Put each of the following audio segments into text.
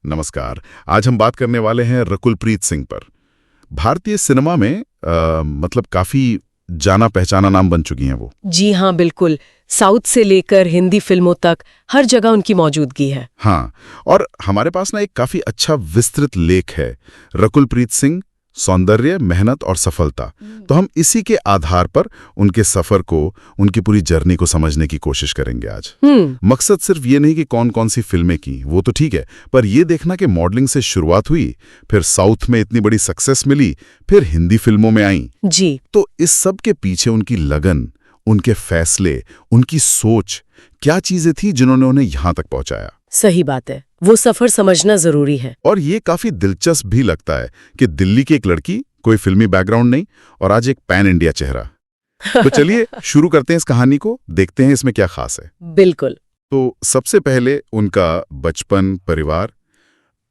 नमस्कार। आज हम बात करने वाले हैं रकुल प्रीत सिंह पर। भारतीय सिनेमा में मतलब काफी जाना पहचाना नाम बन चुकी हैं वो। जी हाँ, बिल्कुल। साउथ से लेकर हिंदी फिल्मों तक हर जगह उनकी मौजूदगी है। हाँ, और हमारे पास ना एक काफी अच्छा विस्तृत लेख है, रकुल प्रीत सिंह, सौंदर्य, मेहनत और सफलता। तो हम इसी के आधार पर उनके सफर को, उनकी पूरी जर्नी को समझने की कोशिश करेंगे आज। मकसद सिर्फ ये नहीं कि कौन कौन सी फिल्में की, वो तो ठीक है, पर ये देखना कि मॉडलिंग से शुरुआत हुई, फिर साउथ में इतनी बड़ी सक्सेस मिली, फिर हिंदी फिल्मों में आई जी। तो इस सब के पीछे उनकी लगन, उनके फैसले, उनकी सोच, क्या चीजें थी जिन्होंने उन्हें यहां तक पहुंचाया। सही बात है, वो सफर समझना जरूरी है। और ये काफी दिलचस्प भी लगता है कि दिल्ली की एक लड़की, कोई फिल्मी बैकग्राउंड नहीं, और आज एक पैन इंडिया चेहरा। तो चलिए शुरू करते हैं इस कहानी को, देखते हैं इसमें क्या खास है। बिल्कुल। तो सबसे पहले उनका बचपन, परिवार।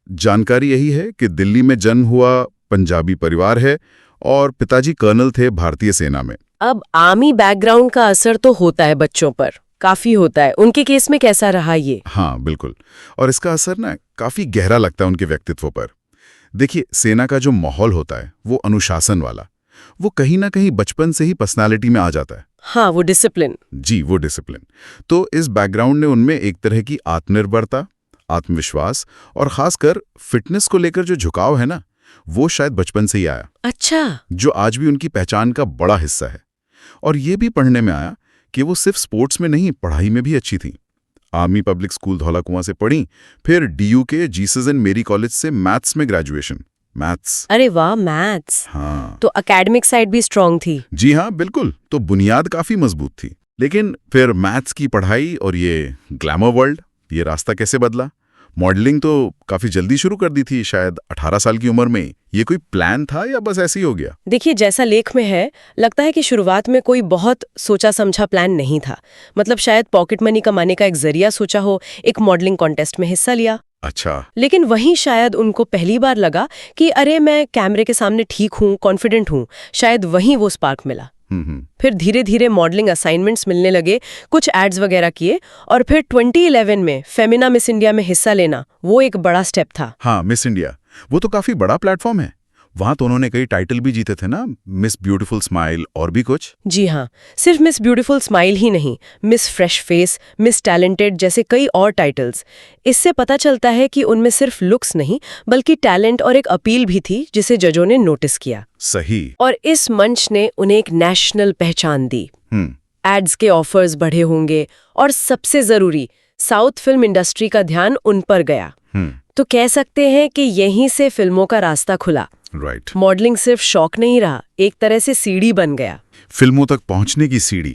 जानकारी यही है कि दिल्ली में जन्म हुआ, पंजाबी परिवार है और पिताजी कर्नल थे भारतीय सेना में। अब आर्मी बैकग्राउंड का असर तो होता है बच्चों पर, काफी होता है। उनके केस में कैसा रहा ये? हाँ बिल्कुल, और इसका असर ना काफी गहरा लगता है उनके व्यक्तित्व पर। देखिए, सेना का जो माहौल होता है वो अनुशासन वाला, वो कहीं ना कहीं बचपन से ही पर्सनालिटी में आ जाता है। हाँ, वो डिसिप्लिन। जी, वो डिसिप्लिन। तो इस बैकग्राउंड ने उनमें एक तरह की आत्मनिर्भरता, आत्मविश्वास और खासकर फिटनेस को लेकर जो झुकाव है ना, वो शायद बचपन से ही आया। अच्छा। जो आज भी उनकी पहचान का बड़ा हिस्सा है। और ये भी पढ़ने में आया कि वो सिर्फ स्पोर्ट्स में नहीं, पढ़ाई में भी अच्छी थी। आर्मी पब्लिक स्कूल धौलाकुआं से पढ़ी, फिर डीयू के जीसस एंड मेरी कॉलेज से मैथ्स में ग्रेजुएशन। मैथ्स। अरे वाह, मैथ्स। हाँ, तो एकेडमिक साइड भी स्ट्रांग थी। जी हाँ बिल्कुल। तो बुनियाद काफी मजबूत थी। लेकिन फिर मैथ्स की पढ़ाई और ये ग्लैमर वर्ल्ड, ये रास्ता कैसे बदला? मॉडलिंग तो काफी जल्दी शुरू कर दी थी, शायद 18 साल की उम्र में। ये कोई प्लान था या बस ऐसे ही हो गया? देखिए, जैसा लेख में है, लगता है कि शुरुआत में कोई बहुत सोचा समझा प्लान नहीं था। मतलब शायद पॉकेट मनी कमाने का एक जरिया सोचा हो, एक मॉडलिंग कॉन्टेस्ट में हिस्सा लिया। अच्छा। लेकिन वहीं शायद उनको पहली बार लगा कि अरे, मैं कैमरे के सामने ठीक हूँ, कॉन्फिडेंट हूँ। शायद वहीं वो स्पार्क मिला। फिर धीरे धीरे मॉडलिंग असाइनमेंट्स मिलने लगे, कुछ एड्स वगैरह किए, और फिर 2011 में फेमिना मिस इंडिया में हिस्सा लेना, वो एक बड़ा स्टेप था। हाँ, मिस इंडिया, वो तो काफी बड़ा प्लेटफॉर्म है। वहां तो उन्होंने कई टाइटल भी जीते थे ना, मिस ब्यूटीफुल स्माइल और भी कुछ। जी हाँ, सिर्फ मिस ब्यूटीफुल स्माइल ही नहीं, miss fresh face, miss talented जैसे कई और टाइटल्स। इससे पता चलता है कि उनमें सिर्फ लुक्स नहीं, बल्कि टैलेंट और एक अपील भी थी जिसे जजों ने नोटिस किया। सही। और इस मंच ने उन्हें एक नेशनल पहचान दी। एड्स के ऑफर्स बढ़े होंगे, और सबसे जरूरी, साउथ फिल्म इंडस्ट्री का ध्यान उन पर गया। तो कह सकते हैं कि यहीं से फिल्मों का रास्ता खुला। राइट। मॉडलिंग सिर्फ शौक नहीं रहा, एक तरह से सीढ़ी बन गया, फिल्मों तक पहुंचने की सीढ़ी।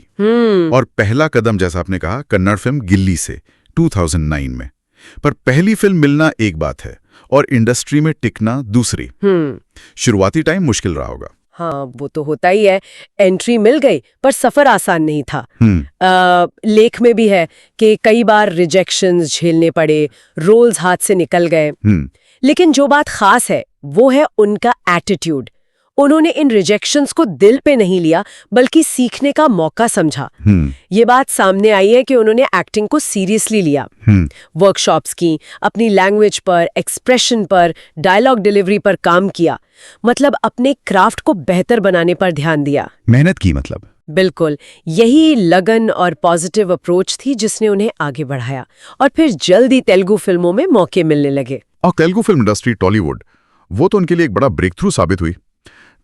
और पहला कदम, जैसा आपने कहा, कन्नड़ फिल्म गिल्ली से 2009 में। पर पहली फिल्म मिलना एक बात है और इंडस्ट्री में टिकना दूसरी। शुरुआती टाइम मुश्किल रहा होगा। हाँ, वो तो होता ही है। एंट्री मिल गई, पर सफर आसान नहीं था। लेख में भी है कि कई बार रिजेक्शंस झेलने पड़े, रोल्स हाथ से निकल गए। लेकिन जो बात खास है वो है उनका एटीट्यूड। उन्होंने इन रिजेक्शंस को दिल पे नहीं लिया, बल्कि सीखने का मौका समझा। ये बात सामने आई है कि उन्होंने एक्टिंग को सीरियसली लिया। वर्कशॉप्स की, अपनी लैंग्वेज पर, एक्सप्रेशन पर, डायलॉग डिलीवरी पर काम किया। मतलब अपने क्राफ्ट को बेहतर बनाने पर ध्यान दिया। मेहनत की मतलब। बिल्कुल, यही लगन और पॉजिटिव अप्रोच थी जिसने उन्हें आगे बढ़ाया। और फिर जल्द ही तेलुगु फिल्मों में मौके मिलने लगे। और तेलुगु फिल्म इंडस्ट्री, टॉलीवुड, वो तो उनके लिए एक बड़ा ब्रेक थ्रू साबित हुई।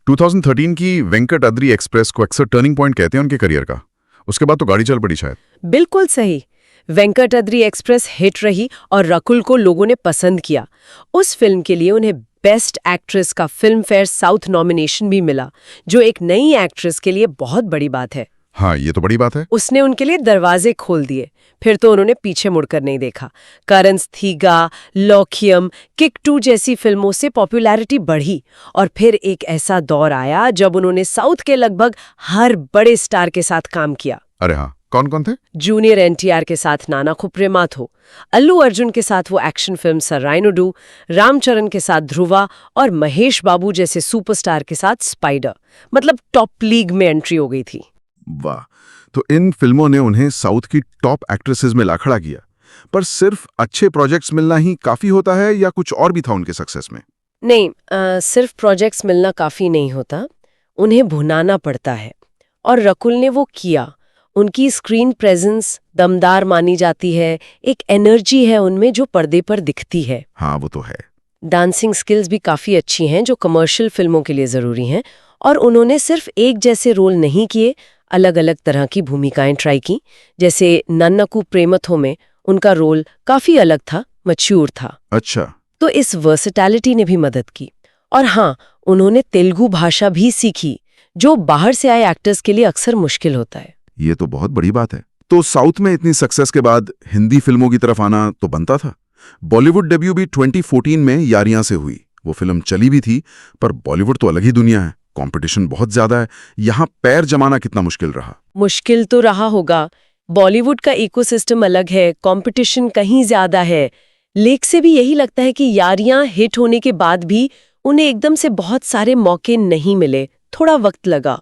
2013 की वेंकटाद्रि एक्सप्रेस को अक्सर टर्निंग पॉइंट कहते हैं उनके करियर का। उसके बाद तो गाड़ी चल पड़ी शायद। बिल्कुल सही। वेंकटाद्रि एक्सप्रेस हिट रही और रकुल को लोगों ने पसंद किया। उस फिल्म के लिए उन्हें बेस्ट एक्ट्रेस का फिल्म फेयर साउथ नॉमिनेशन भी मिला, जो एक नई एक्ट्रेस के लिए बहुत बड़ी बात है। हाँ, ये तो बड़ी बात है। उसने उनके लिए दरवाजे खोल दिए। फिर तो उन्होंने पीछे मुड़कर नहीं देखा। करंस थीगा, लॉकियम, किक 2 जैसी फिल्मों से पॉपुलैरिटी बढ़ी, और फिर एक ऐसा दौर आया जब उन्होंने साउथ के लगभग हर बड़े स्टार के साथ काम किया। अरे हाँ, कौन कौन थे? जूनियर एनटीआर के साथ नाना खुप्रे माथो, अल्लू अर्जुन के साथ वो एक्शन फिल्म सराइनोडू, रामचरण के साथ ध्रुवा, और महेश बाबू जैसे सुपरस्टार के साथ स्पाइडर। मतलब टॉप लीग में एंट्री हो गई थी। वाह, तो इन फिल्मों ने उन्हें साउथ की टॉप एक्ट्रेसेस में ला खड़ा किया। पर सिर्फ अच्छे प्रोजेक्ट्स मिलना ही काफी होता है या कुछ और भी था उनके सक्सेस में? नहीं, सिर्फ प्रोजेक्ट्स मिलना काफी नहीं होता, उन्हें भुनाना पड़ता है। और रकुल ने वो किया। उनकी स्क्रीन प्रेजेंस दमदार मानी जाती है, एक एनर्जी है उनमें जो पर्दे पर दिखती है। हाँ, वो तो है। डांसिंग स्किल्स भी काफी अच्छी हैं जो कमर्शियल फिल्मों के लिए जरूरी हैं। और उन्होंने सिर्फ एक जैसे रोल नहीं किए, अलग अलग तरह की भूमिकाएं ट्राई की। जैसे नन्नकू प्रेमथो में उनका रोल काफी अलग था, मैच्योर था। अच्छा। तो इस वर्सेटैलिटी ने भी मदद की। और हाँ, उन्होंने तेलुगु भाषा भी सीखी, जो बाहर से आए एक्टर्स के लिए अक्सर मुश्किल होता है। ये तो बहुत बड़ी बात है। तो साउथ में इतनी सक्सेस के बाद हिंदी फिल्मों की तरफ आना तो बनता था। बॉलीवुड डेब्यू भी 2014 में यारियां से हुई। वो फिल्म चली भी थी, पर बॉलीवुड तो अलग ही दुनिया है, कंपटीशन बहुत ज्यादा है। यहाँ पैर जमाना कितना मुश्किल रहा? मुश्किल तो रहा होगा। बॉलीवुड का इकोसिस्टम अलग है, कंपटीशन कहीं ज्यादा है। लेख से भी यही लगता है कि यारियां हिट होने के बाद भी उन्हें एकदम से बहुत सारे मौके नहीं मिले, थोड़ा वक्त लगा।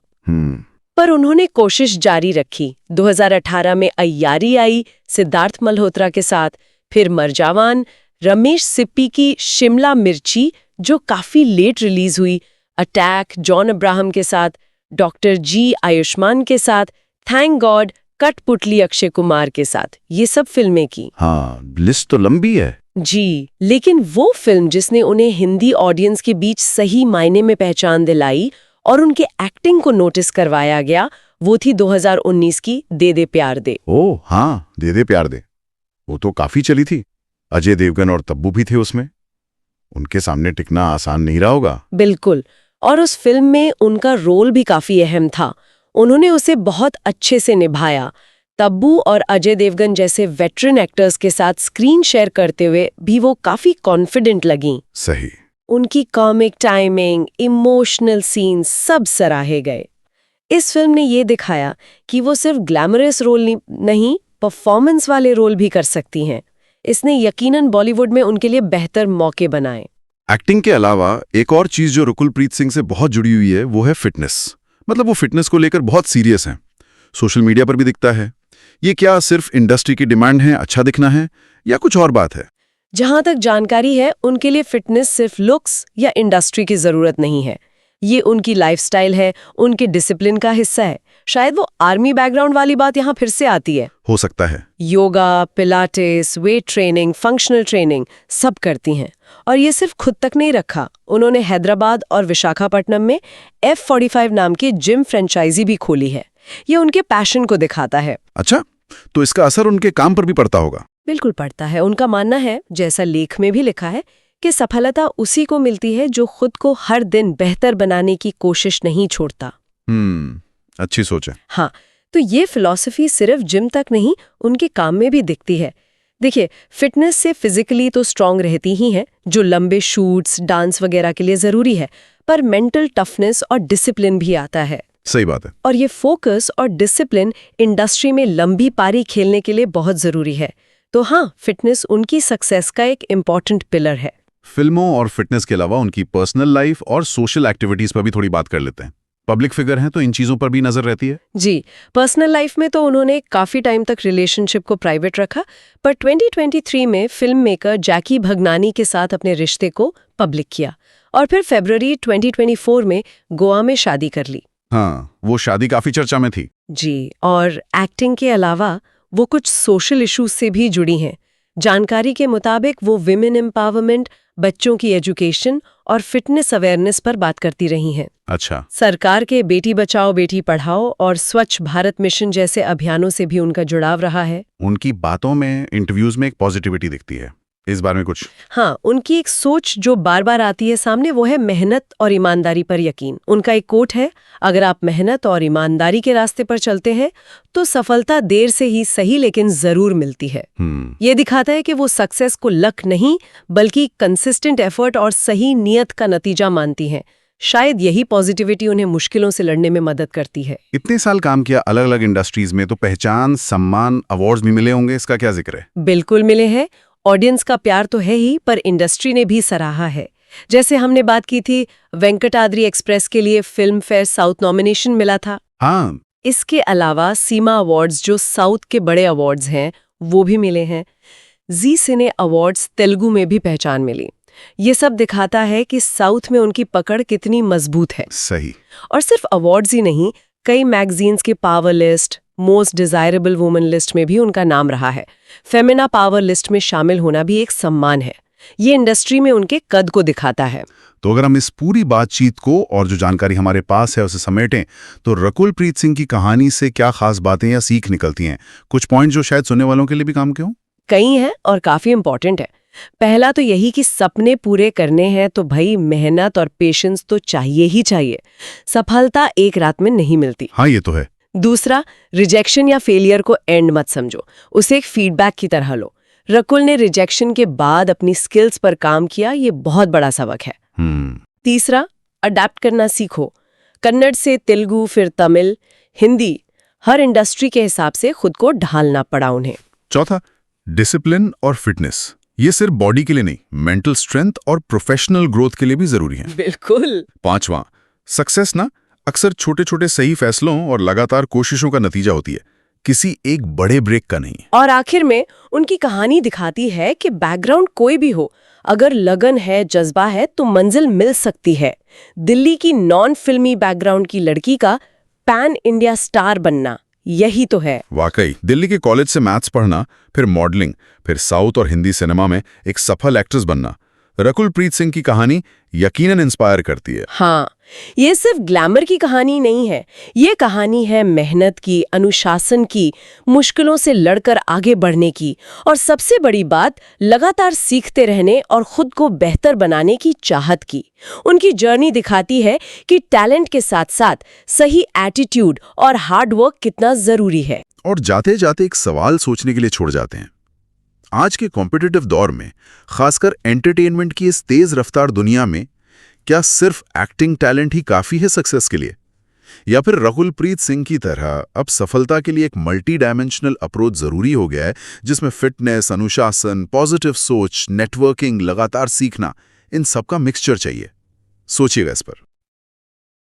पर उन्होंने कोशिश जारी रखी। 2018 में अय्यारी आई सिद्धार्थ मल्होत्रा के साथ, फिर मरजावान, रमेश सिप्पी की शिमला मिर्ची जो काफी लेट रिलीज हुई, अटैक जॉन अब्राहम के साथ, डॉक्टर जी आयुष्मान के साथ, थैंक गॉड कठपुतली अक्षय कुमार के साथ, ये सब फिल्में की। हाँ, लिस्ट तो लंबी है। जी, लेकिन वो फिल्म जिसने उन्हें हिंदी ऑडियंस के बीच सही मायने में पहचान दिलाई और उनके एक्टिंग को नोटिस करवाया गया, वो थी 2019 की दे दे प्यार दे। ओह हाँ, दे दे प्यार दे। वो तो काफी चली थी। अजय देवगन और तब्बू भी थे उसमें। उनके सामने टिकना आसान नहीं रहा होगा। बिल्कुल। और उस फिल्म में उनका रोल भी काफी अहम था। उन्होंने उसे बहुत अच्छे से निभाया। तब्बू और अजय देवगन जैसे वेटरन एक्टर्स के साथ स्क्रीन शेयर करते हुए भी वो काफी कॉन्फिडेंट लगीं। सही। उनकी कॉमिक टाइमिंग, इमोशनल सीन्स सब सराहे गए। इस फिल्म ने ये दिखाया कि वो सिर्फ ग्लैमरस रोल नहीं, परफॉर्मेंस वाले रोल भी कर सकती हैं। इसने यकीनन बॉलीवुड में उनके लिए बेहतर मौके बनाए। एक्टिंग के अलावा एक और चीज जो रकुलप्रीत सिंह से बहुत जुड़ी हुई है वो है फिटनेस। मतलब वो फिटनेस को लेकर बहुत सीरियस हैं। सोशल मीडिया पर भी दिखता है। ये क्या सिर्फ इंडस्ट्री की डिमांड है, अच्छा दिखना है, या कुछ और बात है? जहां तक जानकारी है, उनके लिए फिटनेस सिर्फ लुक्स या इंडस्ट्री की जरूरत नहीं है। ये उनकी लाइफस्टाइल है, उनके डिसिप्लिन का हिस्सा है। शायद वो आर्मी बैकग्राउंड वाली बात यहाँ फिर से आती है। हो सकता है। Yoga, Pilates, weight training, functional training सब करती हैं। और ये सिर्फ खुद तक नहीं रखा, उन्होंने हैदराबाद और विशाखापट्टनम में F45 नाम की जिम फ्रेंचाइजी भी खोली है। ये उनके पैशन को दिखाता है। अच्छा, तो इसका असर उनके काम पर भी पड़ता होगा? बिल्कुल पड़ता है। उनका मानना है, जैसा लेख में भी लिखा है, कि सफलता उसी को मिलती है जो खुद को हर दिन बेहतर बनाने की कोशिश नहीं छोड़ता। अच्छी सोच है। हाँ, तो ये फिलॉसफी सिर्फ जिम तक नहीं, उनके काम में भी दिखती है। देखिए, फिटनेस से फिजिकली तो स्ट्रांग रहती ही है, जो लंबे शूट्स, डांस वगैरह के लिए जरूरी है, पर मेंटल टफनेस और डिसिप्लिन भी आता है। सही बात है। और ये फोकस और डिसिप्लिन इंडस्ट्री में लंबी पारी खेलने के लिए बहुत जरूरी है। तो हाँ, फिटनेस उनकी सक्सेस का एक इम्पॉर्टेंट पिलर है। फिल्मों और फिटनेस के अलावा उनकी पर्सनल लाइफ और सोशल एक्टिविटीज पर भी थोड़ी बात कर लेते हैं। पब्लिक फिगर हैं तो इन चीजों पर भी नजर रहती है। जी, पर्सनल लाइफ में तो उन्होंने काफी टाइम तक रिलेशनशिप को प्राइवेट रखा, पर 2023 में फिल्म मेकर जैकी भगनानी के साथ अपने रिश्ते को पब्लिक किया और फिर फरवरी 2024 में गोवा में शादी कर ली। हाँ, वो शादी काफी चर्चा में थी। जी, और एक्टिंग के अलावा वो कुछ सोशल इश्यूज से भी जुड़ी हैं। जानकारी के मुताबिक वो विमेन एम्पावरमेंट, बच्चों की एजुकेशन और फिटनेस अवेयरनेस पर बात करती रही हैं। अच्छा। सरकार के बेटी बचाओ बेटी पढ़ाओ और स्वच्छ भारत मिशन जैसे अभियानों से भी उनका जुड़ाव रहा है। उनकी बातों में, इंटरव्यूज में एक पॉजिटिविटी दिखती है। इस बारे में कुछ? हाँ, उनकी एक सोच जो बार बार आती है सामने, वो है मेहनत और ईमानदारी पर यकीन। उनका एक कोट है, अगर आप मेहनत और ईमानदारी के रास्ते पर चलते हैं तो सफलता देर से ही सही लेकिन जरूर मिलती है। ये दिखाता है कि वो सक्सेस को लक नहीं बल्कि कंसिस्टेंट एफर्ट और सही नियत का नतीजा मानती हैं। शायद यही पॉजिटिविटी उन्हें मुश्किलों से लड़ने में मदद करती है। इतने साल काम किया अलग अलग इंडस्ट्रीज में, तो पहचान, सम्मान, अवार्ड्स भी मिले होंगे, इसका क्या जिक्र है? बिल्कुल मिले हैं। ऑडियंस का प्यार तो है ही, पर इंडस्ट्री ने भी सराहा है। जैसे हमने बात की थी, वेंकटाद्री एक्सप्रेस के लिए फिल्म फेयर साउथ नॉमिनेशन मिला था। हाँ। इसके अलावा सीमा अवार्ड्स, जो साउथ के बड़े अवार्ड्स हैं, वो भी मिले हैं। जी सिने अवार्ड्स तेलुगु में भी पहचान मिली। ये सब दिखाता है कि साउथ में उनकी पकड़ कितनी मजबूत है। सही। और सिर्फ अवार्ड्स ही नहीं, कई मैगजीन्स के power list, most desirable woman list में भी उनका नाम रहा है। फेमिना पावर लिस्ट में शामिल होना भी एक सम्मान है। ये इंडस्ट्री में उनके कद को दिखाता है। तो अगर हम इस पूरी बातचीत को और जो जानकारी हमारे पास है उसे समेटें, तो रकुल प्रीत सिंह की कहानी से क्या खास बातें या सीख निकलती हैं? कुछ पॉइंट जो शायद सुनने वालों के लिए भी काम के हों? कई हैं और काफी इंपॉर्टेंट है। पहला तो यही कि सपने पूरे करने हैं तो भाई मेहनत और पेशेंस तो चाहिए ही चाहिए। सफलता एक रात में नहीं मिलती। हाँ, ये तो है। दूसरा, रिजेक्शन या फेलियर को एंड मत समझो, उसे एक फीडबैक की तरह लो। रकुल ने रिजेक्शन के बाद अपनी स्किल्स पर काम किया, ये बहुत बड़ा सबक है। तीसरा, अडेप्ट करना सीखो। कन्नड़ से तेलुगु, फिर तमिल, हिंदी, हर इंडस्ट्री के हिसाब से खुद को ढालना पड़ा उन्हें। चौथा, डिसिप्लिन और फिटनेस। ये सिर्फ बॉडी के लिए नहीं, मेंटल स्ट्रेंथ और प्रोफेशनल ग्रोथ के लिए भी जरूरी है। बिल्कुल। पांचवा, सक्सेस ना अक्सर छोटे छोटे सही फैसलों और लगातार कोशिशों का नतीजा होती है, किसी एक बड़े ब्रेक का नहीं। और आखिर में उनकी कहानी दिखाती है कि बैकग्राउंड कोई भी हो, अगर लगन है, जज्बा है, तो मंजिल मिल सकती है। दिल्ली की नॉन फिल्मी बैकग्राउंड की लड़की का पैन इंडिया स्टार बनना, यही तो है। वाकई, दिल्ली के कॉलेज से मैथ्स पढ़ना, फिर मॉडलिंग, फिर साउथ और हिंदी सिनेमा में एक सफल एक्ट्रेस बनना, रकुल प्रीत सिंह की कहानी यकीनन इंस्पायर करती है। हाँ, ये सिर्फ ग्लैमर की कहानी नहीं है, ये कहानी है मेहनत की, अनुशासन की, मुश्किलों से लड़कर आगे बढ़ने की, और सबसे बड़ी बात, लगातार सीखते रहने और खुद को बेहतर बनाने की चाहत की। उनकी जर्नी दिखाती है कि टैलेंट के साथ साथ सही एटीट्यूड और हार्ड वर्क कितना जरूरी है। और जाते जाते एक सवाल सोचने के लिए छोड़ जाते हैं। आज के कॉम्पिटिटिव दौर में, खासकर एंटरटेनमेंट की इस तेज रफ्तार दुनिया में, क्या सिर्फ एक्टिंग टैलेंट ही काफी है सक्सेस के लिए? या फिर रकुल प्रीत सिंह की तरह अब सफलता के लिए एक मल्टी डायमेंशनल अप्रोच जरूरी हो गया है, जिसमें फिटनेस, अनुशासन, पॉजिटिव सोच, नेटवर्किंग, लगातार सीखना, इन सबका मिक्सचर चाहिए? सोचिएगा इस पर।